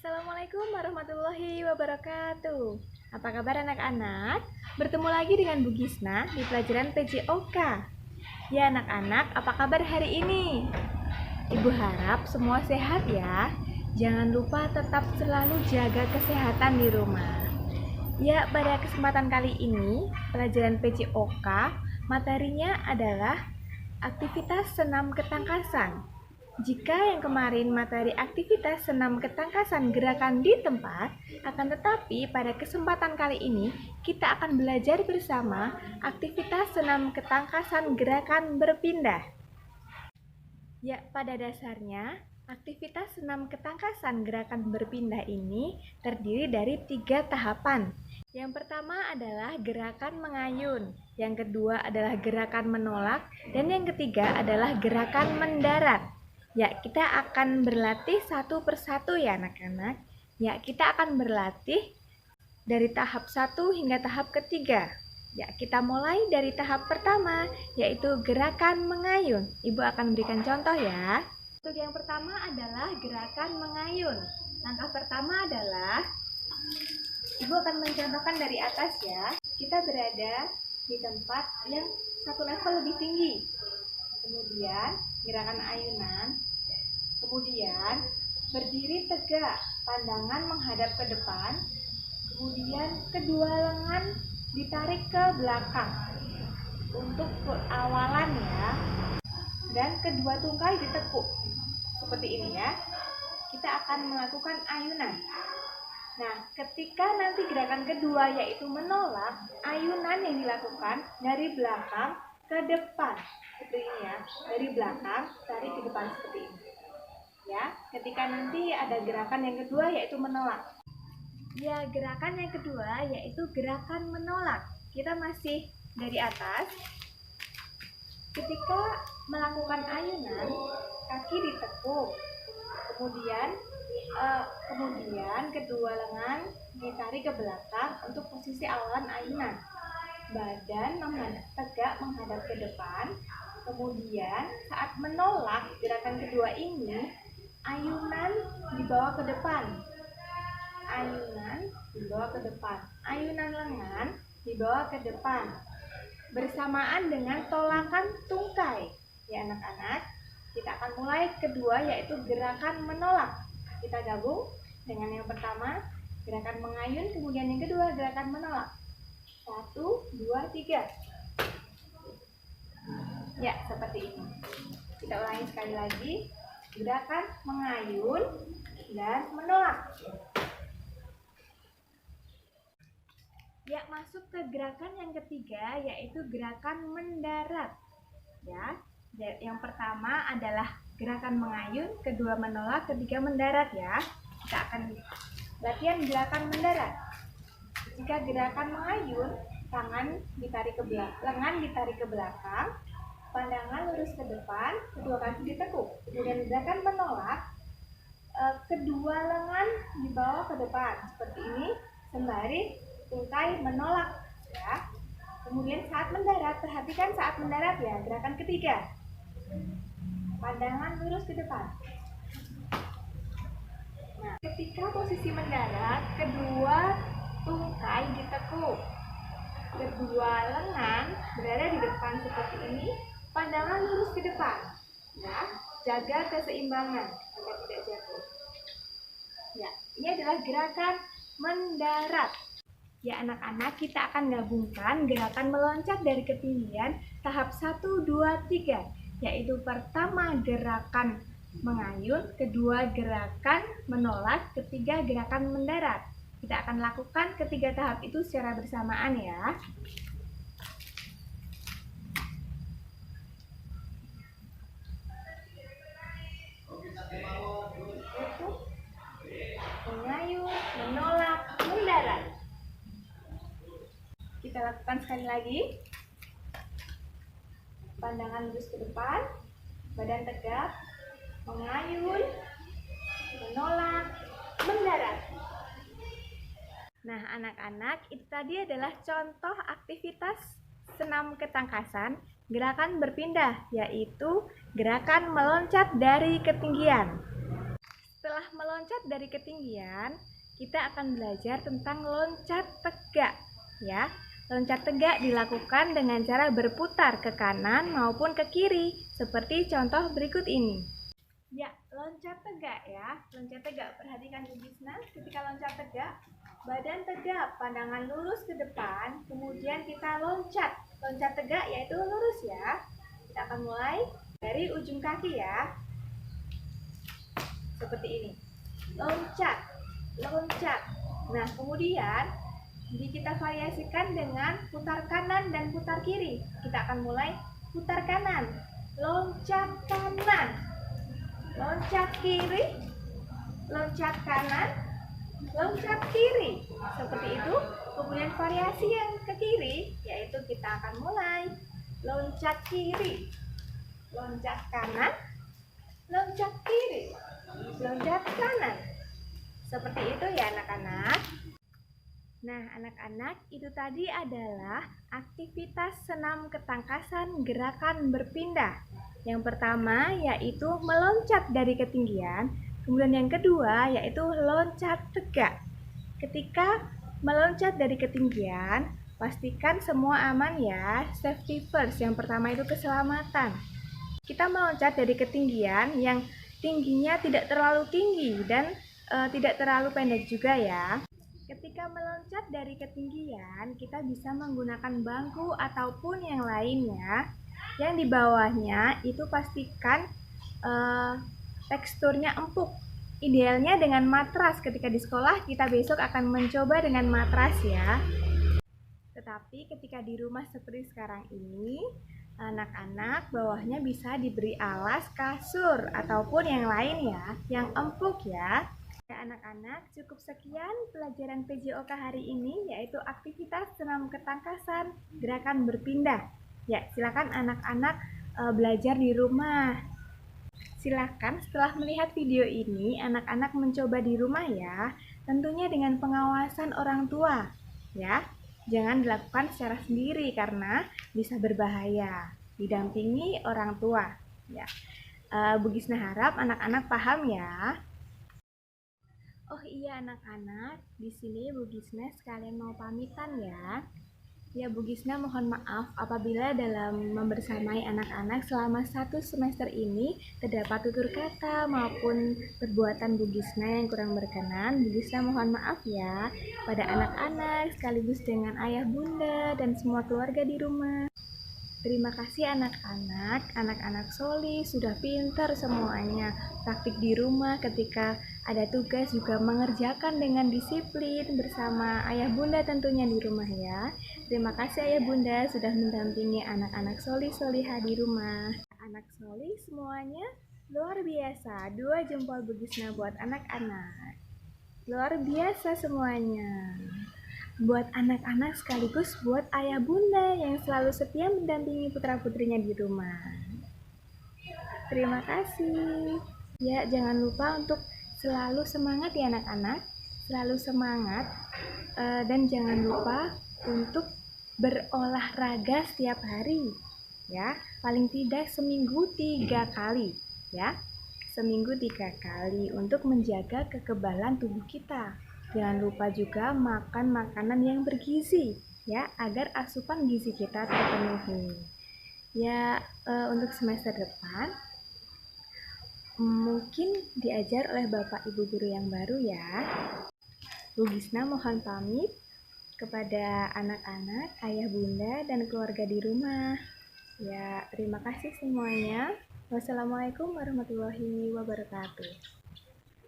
Assalamualaikum warahmatullahi wabarakatuh. Apa kabar anak-anak? Bertemu lagi dengan Bu Gisna di pelajaran PJOK. Ya anak-anak, apa kabar hari ini? Ibu harap semua sehat ya. Jangan lupa tetap selalu jaga kesehatan di rumah. Ya, pada kesempatan kali ini, pelajaran PJOK materinya adalah aktivitas senam ketangkasan. Jika yang kemarin materi aktivitas senam ketangkasan gerakan di tempat, akan tetapi pada kesempatan kali ini kita akan belajar bersama aktivitas senam ketangkasan gerakan berpindah. Ya, pada dasarnya aktivitas senam ketangkasan gerakan berpindah ini terdiri dari 3 tahapan. Yang pertama adalah gerakan mengayun, yang kedua adalah gerakan menolak, dan yang ketiga adalah gerakan mendarat. Ya, kita akan berlatih satu persatu ya anak-anak. Ya, kita akan berlatih dari tahap 1 hingga tahap ketiga. Ya, kita mulai dari tahap pertama, yaitu gerakan mengayun. Ibu akan berikan contoh ya. Untuk yang pertama adalah gerakan mengayun. Langkah pertama adalah, Ibu akan mencontohkan dari atas ya. Kita berada di tempat yang satu level lebih tinggi. Kemudian gerakan ayunan, kemudian berdiri tegak, pandangan menghadap ke depan, kemudian kedua lengan ditarik ke belakang untuk awalan ya, dan kedua tungkai ditekuk seperti ini ya. Kita akan melakukan ayunan. Nah, ketika nanti gerakan kedua yaitu menolak, ayunan yang dilakukan dari belakang ke depan seperti ini ya, dari belakang tarik ke depan seperti ini ya. Ketika nanti ada gerakan yang kedua yaitu menolak. Ya, gerakan yang kedua yaitu gerakan menolak. Kita masih dari atas. Ketika melakukan ayunan, kaki ditekuk, kemudian kedua lengan ditarik ke belakang untuk posisi awalan ayunan. Badan tegak menghadap ke depan. Kemudian saat menolak gerakan kedua ini, ayunan dibawa ke depan. Ayunan dibawa ke depan. Ayunan lengan dibawa ke depan. Bersamaan dengan tolakan tungkai. Ya anak-anak, kita akan mulai kedua yaitu gerakan menolak. Kita gabung dengan yang pertama, gerakan mengayun, kemudian yang kedua gerakan menolak. 1, 2, 3. Ya, seperti ini. Kita ulangi sekali lagi. Gerakan mengayun dan menolak. Ya, masuk ke gerakan yang ketiga yaitu gerakan mendarat. Ya, yang pertama adalah gerakan mengayun, kedua menolak, ketiga mendarat ya. Kita akan latihan gerakan mendarat. Jika gerakan mengayun, tangan ditarik ke belakang, lengan ditarik ke belakang, pandangan lurus ke depan, kedua kaki ditekuk. Kemudian gerakan menolak, kedua lengan dibawa ke depan seperti ini sembari tungkai menolak ya. Kemudian saat mendarat, perhatikan saat mendarat ya, gerakan ketiga. Pandangan lurus ke depan. Nah, ketika posisi mendarat, kedua tungkai ditekuk. Kedua lengan berada di depan seperti ini, pandangan lurus ke depan. Ya, jaga keseimbangan agar tidak jatuh. Ya, ini adalah gerakan mendarat. Ya anak-anak, kita akan gabungkan gerakan meloncat dari ketinggian tahap 1, 2, 3. Yaitu pertama gerakan mengayun, kedua gerakan menolak, ketiga gerakan mendarat. Kita akan lakukan ketiga tahap itu secara bersamaan ya. Mengayun, menolak, mendarat. Kita lakukan sekali lagi. Pandangan lurus ke depan, badan tegak, mengayun, menolak, mendarat. Nah anak-anak, itu tadi adalah contoh aktivitas senam ketangkasan gerakan berpindah, yaitu gerakan meloncat dari ketinggian. Setelah meloncat dari ketinggian, kita akan belajar tentang loncat tegak, ya. Loncat tegak dilakukan dengan cara berputar ke kanan maupun ke kiri, seperti contoh berikut ini. Ya, loncat tegak ya. Loncat tegak, perhatikan Bu Gisna, ketika loncat tegak, badan tegak, pandangan lurus ke depan, kemudian kita loncat. Loncat tegak yaitu lurus ya. Kita akan mulai dari ujung kaki ya. Seperti ini. Loncat, loncat. Nah, kemudian kita variasikan dengan putar kanan dan putar kiri. Kita akan mulai putar kanan. Loncat kanan. Loncat kiri. Loncat kanan. Loncat kiri. Seperti itu. Kemudian variasi yang ke kiri yaitu kita akan mulai loncat kiri. Loncat kanan. Loncat kiri. Loncat kanan. Seperti itu ya anak-anak. Nah anak-anak, itu tadi adalah aktivitas senam ketangkasan gerakan berpindah. Yang pertama yaitu meloncat dari ketinggian. Kemudian yang kedua yaitu loncat tegak. Ketika meloncat dari ketinggian, pastikan semua aman ya. Safety first. Yang pertama itu keselamatan. Kita meloncat dari ketinggian yang tingginya tidak terlalu tinggi dan tidak terlalu pendek juga ya. Ketika meloncat dari ketinggian, kita bisa menggunakan bangku ataupun yang lainnya. Yang di bawahnya itu pastikan teksturnya empuk. Idealnya dengan matras. Ketika di sekolah kita besok akan mencoba dengan matras ya. Tetapi ketika di rumah seperti sekarang ini, anak-anak bawahnya bisa diberi alas, kasur, ataupun yang lain ya, yang empuk ya. Ya anak-anak, cukup sekian pelajaran PJOK hari ini, yaitu aktivitas senam ketangkasan gerakan berpindah. Ya, silakan anak-anak belajar di rumah. Silakan setelah melihat video ini, anak-anak mencoba di rumah ya, tentunya dengan pengawasan orang tua ya. Jangan dilakukan secara sendiri karena bisa berbahaya. Didampingi orang tua ya. Bu Gisna harap anak-anak paham ya. Oh iya anak-anak, di sini Bu Gisna sekalian mau pamitan ya. Ya Bu Gisna mohon maaf apabila dalam membersamai anak-anak selama 1 semester ini terdapat tutur kata maupun perbuatan Bu Gisna yang kurang berkenan. Bu Gisna mohon maaf ya pada anak-anak sekaligus dengan ayah bunda dan semua keluarga di rumah. Terima kasih anak-anak, anak-anak Soli sudah pintar semuanya. Praktik di rumah ketika ada tugas juga mengerjakan dengan disiplin bersama ayah bunda tentunya di rumah ya. Terima kasih ayah bunda sudah mendampingi anak-anak Soli Solihah di rumah. Anak Soli semuanya luar biasa. 2 jempol Bu Gisna buat anak-anak. Luar biasa semuanya. Buat anak-anak sekaligus buat ayah bunda yang selalu setia mendampingi putra-putrinya di rumah. Terima kasih. Ya, jangan lupa untuk selalu semangat ya anak-anak. Selalu semangat dan jangan lupa untuk berolahraga setiap hari. Ya, paling tidak seminggu 3 kali ya. Seminggu 3 kali untuk menjaga kekebalan tubuh kita. Jangan lupa juga makan makanan yang bergizi ya, agar asupan gizi kita terpenuhi. Ya, untuk semester depan mungkin diajar oleh Bapak Ibu guru yang baru ya. Bu Gisna mohon pamit kepada anak-anak, ayah bunda dan keluarga di rumah. Ya, terima kasih semuanya. Wassalamualaikum warahmatullahi wabarakatuh.